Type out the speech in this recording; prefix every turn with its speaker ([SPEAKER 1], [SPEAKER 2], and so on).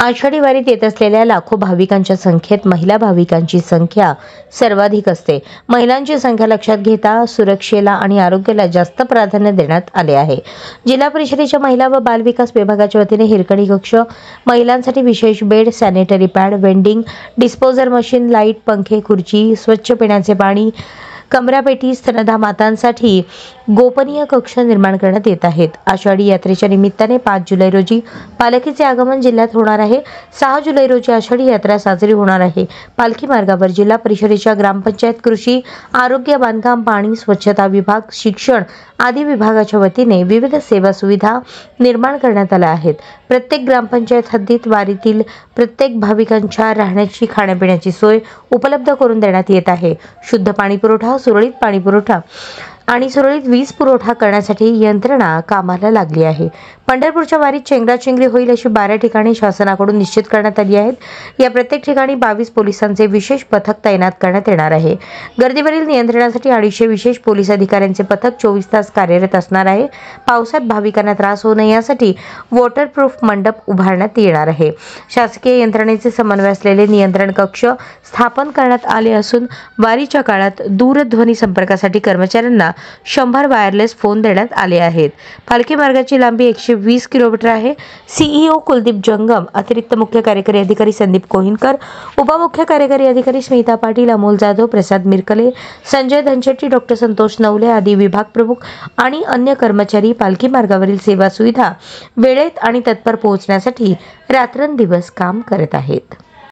[SPEAKER 1] आषाढी वारीत येत असलेल्या लाखो भाविकांच्या संख्येत महिला भाविकांची संख्या सर्वाधिक असते। महिलांची संख्या लक्षात घेता सुरक्षेला आणि आरोग्याला जास्त प्राधान्य देण्यात आले आहे। जिल्हा परिषदेच्या महिला व बाल विकास विभागाच्या वतीने हिरकणी कक्ष, महिलांसाठी विशेष bed, sanitary pad, vending, disposer machine, light, पंखे, खुर्ची, स्वच्छ पिण्याचे पाणी, कमरापेटी, स्तनदा मातांसाठी गोपनीय कक्ष निर्माण करण्यात येत आहेत। आषाढी यात्रेच्या निमित्ताने 5 जुलै रोजी पालखीचे आगमन जिल्ह्यात होणार आहे। 6 जुलै रोजी आषाढी यात्रा साजरी होणार आहे। पालखी मार्गावर जिल्हा परिषदेच्या ग्रामपंचायत, कृषी, आरोग्य, बांधकाम, पाणी, स्वच्छता विभाग, शिक्षण आदी विभागाच्या वतीने विविध सेवा सुविधा निर्माण करण्यात आल्या आहेत। प्रत्येक ग्रामपंचायत हद्दीत वारीतील प्रत्येक भाविकांच्या राहण्याची, खाण्यापिण्याची सोय उपलब्ध करून देण्यात येत आहे। शुद्ध पाणी पुरवठा, सुरळीत पाणी पुरवठा आणि सुरळीत वीज पुरवठा करण्यासाठी यंत्रणा कामाला लागली आहे। पंढरपूरच्या वारीत चेंगराचेंगरी होईल अशी 12 ठिकाणे शासनाकडून निश्चित करण्यात आली आहेत। या प्रत्येक ठिकाणी 22 पोलिसांचे विशेष पथक तैनात करण्यात येणार आहे। गर्दीवरील नियंत्रणासाठी 250 विशेष पोलीस अधिकाऱ्यांचे पथक 24 तास कार्यरत असणार आहे। पावसात भाविकांना त्रास होऊ नये यासाठी वॉटरप्रूफ मंडप उभारण्यात येणार आहे। शासकीय यंत्रणेचे समन्वय असलेले नियंत्रण कक्ष स्थापन करण्यात आले असून वारीच्या काळात दूरध्वनी संपर्कासाठी कर्मचाऱ्यांना 100 वायरलेस फोन देण्यात आले आहेत। पालखी मार्गाची लांबी 120 किलोमीटर आहे। सीईओ कुलदीप जंगम, अतिरिक्त मुख्य कार्यकारी अधिकारी संदीप कोहिनकर, उपमुख्य कार्यकारी अधिकारी स्मिता पाटील, अमोल जाधव, प्रसाद मिरकले, संजय धनशेट्टी, डॉक्टर संतोष नवले आदी विभाग प्रमुख आणि अन्य कर्मचारी पालखी मार्गावरील सेवा सुविधा वेळेत आणि तत्पर पोहोचण्यासाठी रात्रंदिवस काम करत आहेत।